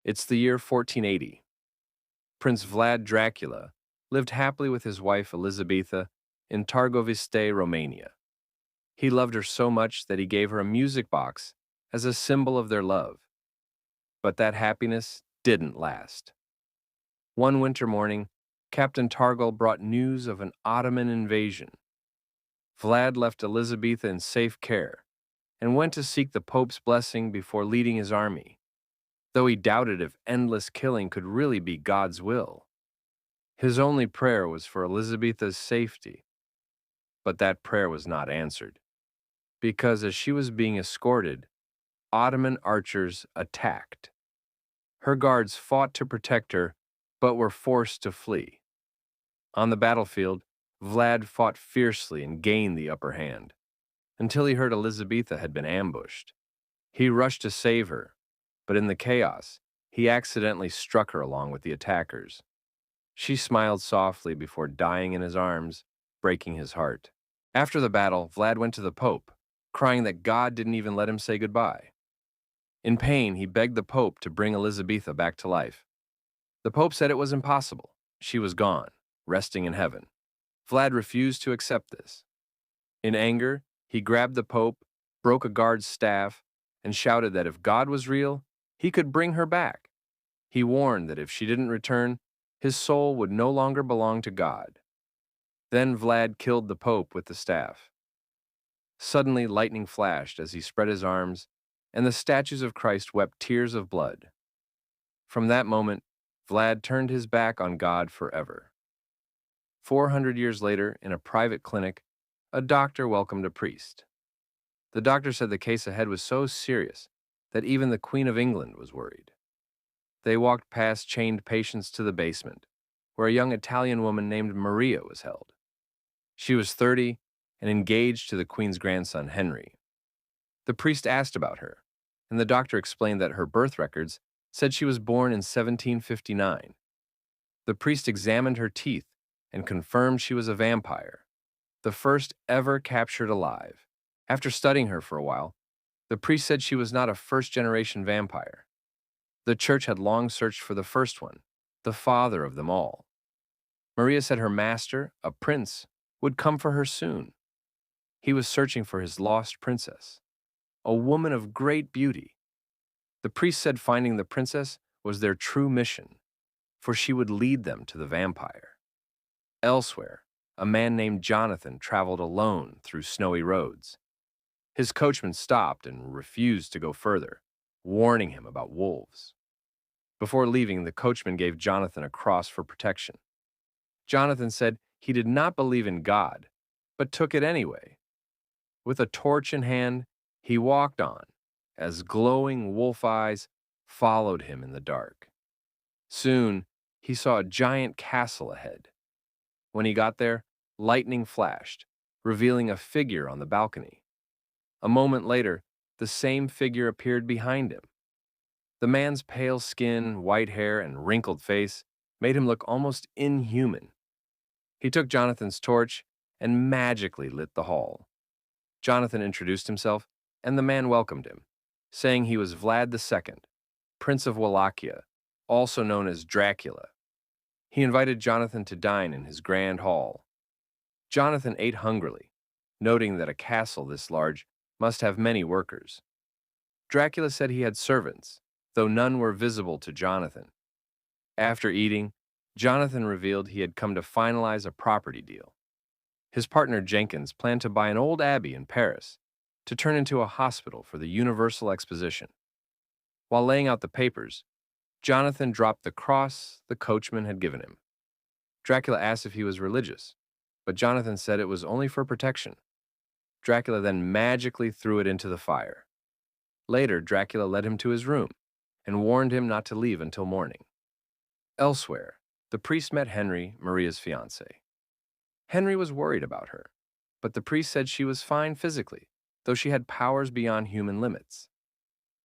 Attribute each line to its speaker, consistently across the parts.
Speaker 1: It's the year 1480. Prince Vlad Dracula lived happily with his wife Elizabetha in Targoviste, Romania. He loved her so much that he gave her a music box as a symbol of their love. But that happiness didn't last. One winter morning, Captain Targol brought news of an Ottoman invasion. Vlad left Elizabetha in safe care and went to seek the Pope's blessing before leading his army, though he doubted if endless killing could really be God's will. His only prayer was for Elizabetha's safety, but that prayer was not answered, because as she was being escorted, Ottoman archers attacked. Her guards fought to protect her, but were forced to flee. On the battlefield, Vlad fought fiercely and gained the upper hand, until he heard Elizabetha had been ambushed. He rushed to save her, but in the chaos, he accidentally struck her along with the attackers. She smiled softly before dying in his arms, breaking his heart. After the battle, Vlad went to the Pope, crying that God didn't even let him say goodbye. In pain, he begged the Pope to bring Elizabetha back to life. The Pope said it was impossible. She was gone, resting in heaven. Vlad refused to accept this. In anger, he grabbed the Pope, broke a guard's staff, and shouted that if God was real, he could bring her back. He warned that if she didn't return, his soul would no longer belong to God. Then Vlad killed the Pope with the staff. Suddenly, lightning flashed as he spread his arms, and the statues of Christ wept tears of blood. From that moment, Vlad turned his back on God forever. 400 years later, in a private clinic, a doctor welcomed a priest. The doctor said the case ahead was so serious that even the Queen of England was worried. They walked past chained patients to the basement, where a young Italian woman named Maria was held. She was 30 and engaged to the Queen's grandson, Henry. The priest asked about her, and the doctor explained that her birth records said she was born in 1759. The priest examined her teeth and confirmed she was a vampire, the first ever captured alive. After studying her for a while, the priest said she was not a first-generation vampire. The church had long searched for the first one, the father of them all. Maria said her master, a prince, would come for her soon. He was searching for his lost princess, a woman of great beauty. The priest said finding the princess was their true mission, for she would lead them to the vampire. Elsewhere, a man named Jonathan traveled alone through snowy roads. His coachman stopped and refused to go further, warning him about wolves. Before leaving, the coachman gave Jonathan a cross for protection. Jonathan said he did not believe in God, but took it anyway. With a torch in hand, he walked on, as glowing wolf eyes followed him in the dark. Soon, he saw a giant castle ahead. When he got there, lightning flashed, revealing a figure on the balcony. A moment later, the same figure appeared behind him. The man's pale skin, white hair, and wrinkled face made him look almost inhuman. He took Jonathan's torch and magically lit the hall. Jonathan introduced himself, and the man welcomed him, saying he was Vlad II, Prince of Wallachia, also known as Dracula. He invited Jonathan to dine in his grand hall. Jonathan ate hungrily, noting that a castle this large must have many workers. Dracula said he had servants, though none were visible to Jonathan. After eating, Jonathan revealed he had come to finalize a property deal. His partner Jenkins planned to buy an old abbey in Paris to turn into a hospital for the Universal Exposition. While laying out the papers, Jonathan dropped the cross the coachman had given him. Dracula asked if he was religious, but Jonathan said it was only for protection. Dracula then magically threw it into the fire. Later, Dracula led him to his room and warned him not to leave until morning. Elsewhere, the priest met Henry, Maria's fiancé. Henry was worried about her, but the priest said she was fine physically, though she had powers beyond human limits.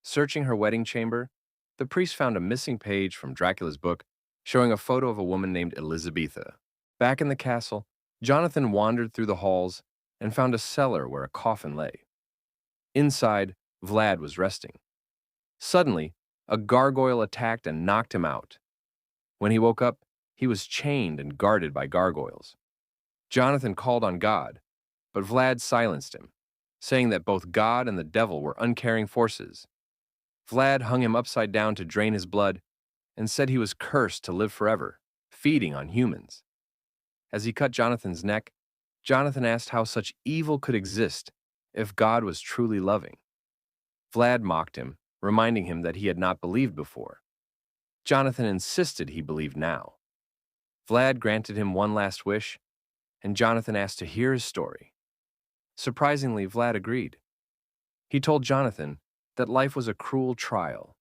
Speaker 1: Searching her wedding chamber, the priest found a missing page from Dracula's book showing a photo of a woman named Elizabetha. Back in the castle, Jonathan wandered through the halls and found a cellar where a coffin lay. Inside, Vlad was resting. Suddenly, A gargoyle attacked and knocked him out. When he woke up, he was chained and guarded by gargoyles. Jonathan called on God, but Vlad silenced him, saying that both God and the devil were uncaring forces. Vlad hung him upside down to drain his blood and said he was cursed to live forever, feeding on humans. As he cut Jonathan's neck, Jonathan asked how such evil could exist if God was truly loving. Vlad mocked him, reminding him that he had not believed before. Jonathan insisted he believed now. Vlad granted him one last wish, and Jonathan asked to hear his story. Surprisingly, Vlad agreed. He told Jonathan that life was a cruel trial,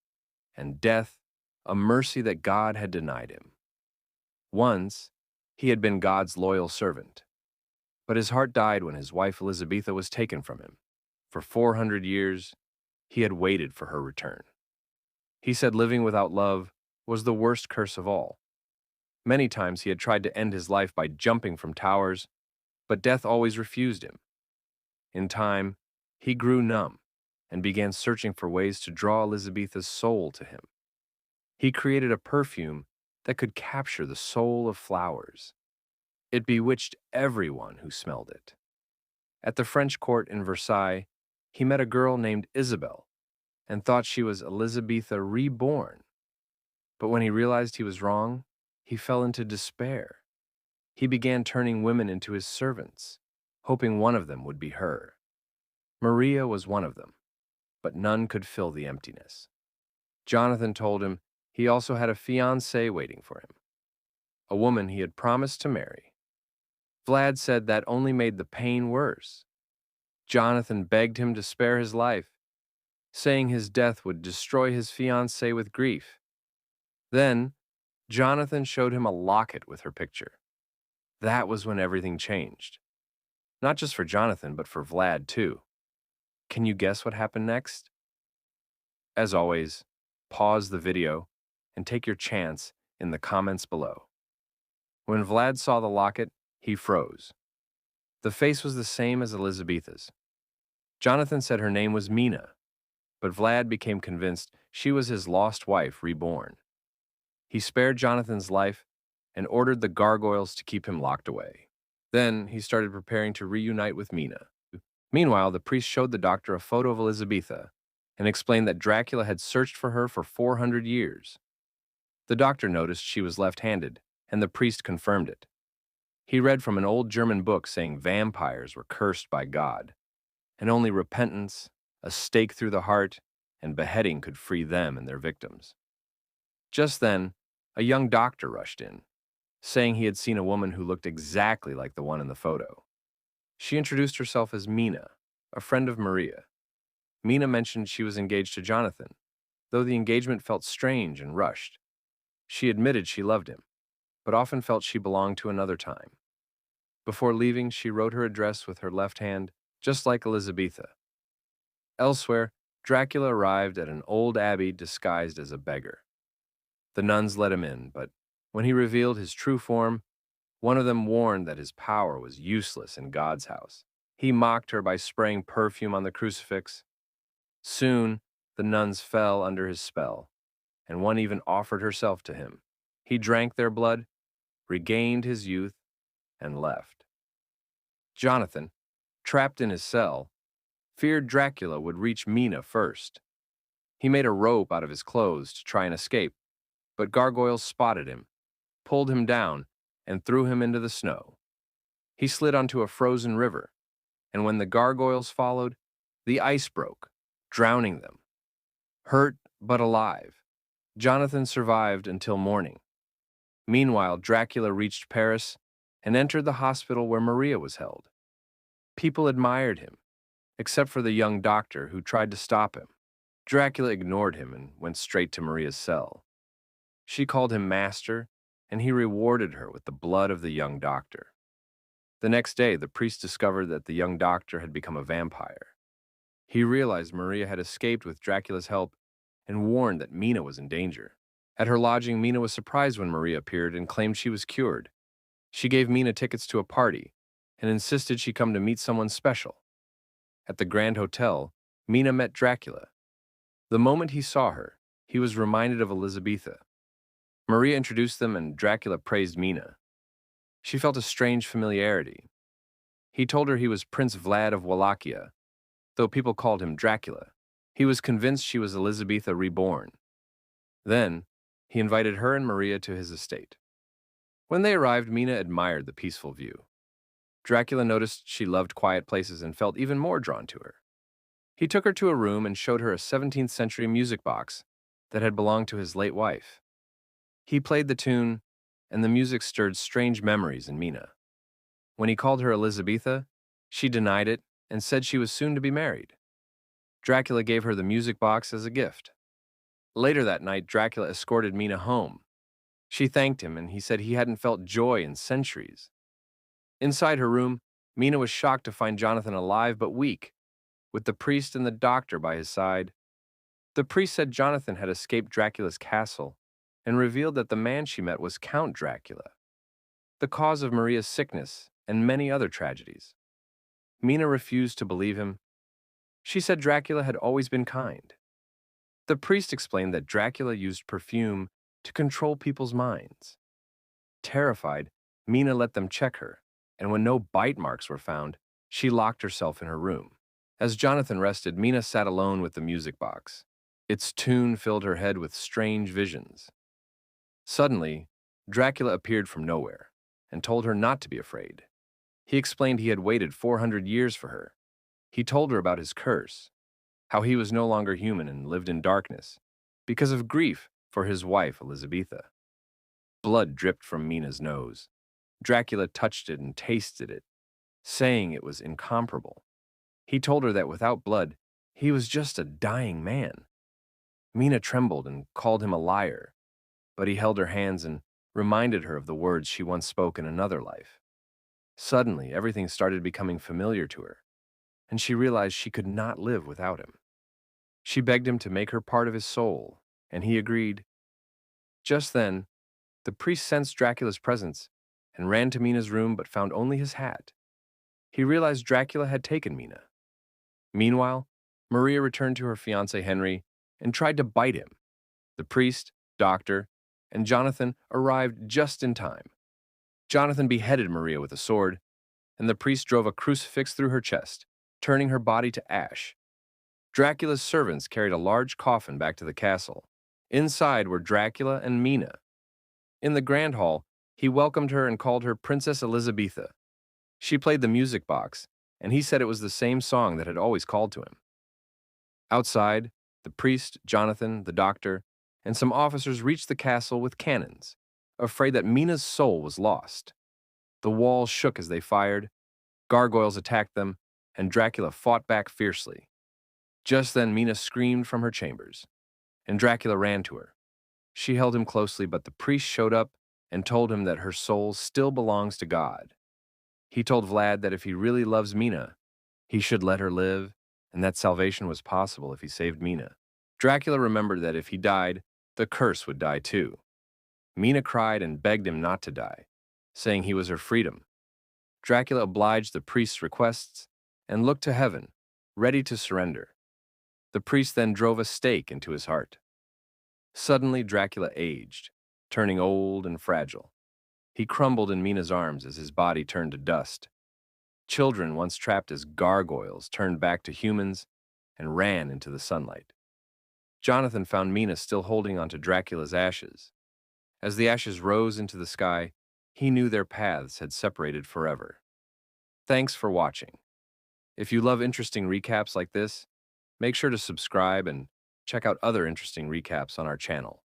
Speaker 1: and death a mercy that God had denied him. Once, he had been God's loyal servant, but his heart died when his wife Elizabetha was taken from him. For 400 years, he had waited for her return. He said living without love was the worst curse of all. Many times he had tried to end his life by jumping from towers, but death always refused him. In time, he grew numb and began searching for ways to draw Elizabetha's soul to him. He created a perfume that could capture the soul of flowers. It bewitched everyone who smelled it. At the French court in Versailles, he met a girl named Isabel and thought she was Elizabetha reborn. But when he realized he was wrong, he fell into despair. He began turning women into his servants, hoping one of them would be her. Maria was one of them, but none could fill the emptiness. Jonathan told him he also had a fiancée waiting for him, a woman he had promised to marry. Vlad said that only made the pain worse. Jonathan begged him to spare his life, saying his death would destroy his fiancée with grief. Then, Jonathan showed him a locket with her picture. That was when everything changed. Not just for Jonathan, but for Vlad, too. Can you guess what happened next? As always, pause the video and take your chance in the comments below. When Vlad saw the locket, he froze. The face was the same as Elizabetha's. Jonathan said her name was Mina, but Vlad became convinced she was his lost wife reborn. He spared Jonathan's life and ordered the gargoyles to keep him locked away. Then he started preparing to reunite with Mina. Meanwhile, the priest showed the doctor a photo of Elizabetha and explained that Dracula had searched for her for 400 years. The doctor noticed she was left-handed, and the priest confirmed it. He read from an old German book saying vampires were cursed by God, and only repentance, a stake through the heart, and beheading could free them and their victims. Just then, a young doctor rushed in, saying he had seen a woman who looked exactly like the one in the photo. She introduced herself as Mina, a friend of Maria. Mina mentioned she was engaged to Jonathan, though the engagement felt strange and rushed. She admitted she loved him, but often felt she belonged to another time. Before leaving, she wrote her address with her left hand, just like Elizabetha. Elsewhere, Dracula arrived at an old abbey disguised as a beggar. The nuns let him in, but when he revealed his true form, one of them warned that his power was useless in God's house. He mocked her by spraying perfume on the crucifix. Soon, the nuns fell under his spell, and one even offered herself to him. He drank their blood, regained his youth, and left. Jonathan, trapped in his cell, feared Dracula would reach Mina first. He made a rope out of his clothes to try and escape, but gargoyles spotted him, pulled him down, and threw him into the snow. He slid onto a frozen river, and when the gargoyles followed, the ice broke, drowning them. Hurt but alive, Jonathan survived until morning. Meanwhile, Dracula reached Paris and entered the hospital where Maria was held. People admired him, except for the young doctor who tried to stop him. Dracula ignored him and went straight to Maria's cell. She called him master, and he rewarded her with the blood of the young doctor. The next day, the priest discovered that the young doctor had become a vampire. He realized Maria had escaped with Dracula's help and warned that Mina was in danger. At her lodging, Mina was surprised when Maria appeared and claimed she was cured. She gave Mina tickets to a party and insisted she come to meet someone special. At the Grand Hotel, Mina met Dracula. The moment he saw her, he was reminded of Elizabetha. Maria introduced them and Dracula praised Mina. She felt a strange familiarity. He told her he was Prince Vlad of Wallachia, though people called him Dracula. He was convinced she was Elizabetha reborn. Then, he invited her and Maria to his estate. When they arrived, Mina admired the peaceful view. Dracula noticed she loved quiet places and felt even more drawn to her. He took her to a room and showed her a 17th century music box that had belonged to his late wife. He played the tune, and the music stirred strange memories in Mina. When he called her Elizabetha, she denied it and said she was soon to be married. Dracula gave her the music box as a gift. Later that night, Dracula escorted Mina home. She thanked him, and he said he hadn't felt joy in centuries. Inside her room, Mina was shocked to find Jonathan alive but weak, with the priest and the doctor by his side. The priest said Jonathan had escaped Dracula's castle and revealed that the man she met was Count Dracula, the cause of Maria's sickness and many other tragedies. Mina refused to believe him. She said Dracula had always been kind. The priest explained that Dracula used perfume to control people's minds. Terrified, Mina let them check her, and when no bite marks were found, she locked herself in her room. As Jonathan rested, Mina sat alone with the music box. Its tune filled her head with strange visions. Suddenly, Dracula appeared from nowhere and told her not to be afraid. He explained he had waited 400 years for her. He told her about his curse, how he was no longer human and lived in darkness because of grief for his wife, Elizabetha. Blood dripped from Mina's nose. Dracula touched it and tasted it, saying it was incomparable. He told her that without blood, he was just a dying man. Mina trembled and called him a liar, but he held her hands and reminded her of the words she once spoke in another life. Suddenly, everything started becoming familiar to her, and she realized she could not live without him. She begged him to make her part of his soul, and he agreed. Just then, the priest sensed Dracula's presence and ran to Mina's room but found only his hat. He realized Dracula had taken Mina. Meanwhile, Maria returned to her fiancé Henry and tried to bite him. The priest, doctor, and Jonathan arrived just in time. Jonathan beheaded Maria with a sword, and the priest drove a crucifix through her chest, turning her body to ash. Dracula's servants carried a large coffin back to the castle. Inside were Dracula and Mina. In the grand hall, he welcomed her and called her Princess Elizabetha. She played the music box, and he said it was the same song that had always called to him. Outside, the priest, Jonathan, the doctor, and some officers reached the castle with cannons, afraid that Mina's soul was lost. The walls shook as they fired, gargoyles attacked them, and Dracula fought back fiercely. Just then, Mina screamed from her chambers, and Dracula ran to her. She held him closely, but the priest showed up and told him that her soul still belongs to God. He told Vlad that if he really loves Mina, he should let her live, and that salvation was possible if he saved Mina. Dracula remembered that if he died, the curse would die too. Mina cried and begged him not to die, saying he was her freedom. Dracula obliged the priest's requests and looked to heaven, ready to surrender. The priest then drove a stake into his heart. Suddenly, Dracula aged, turning old and fragile. He crumbled in Mina's arms as his body turned to dust. Children once trapped as gargoyles turned back to humans and ran into the sunlight. Jonathan found Mina still holding onto Dracula's ashes. As the ashes rose into the sky, he knew their paths had separated forever. Thanks for watching. If you love interesting recaps like this, make sure to subscribe and check out other interesting recaps on our channel.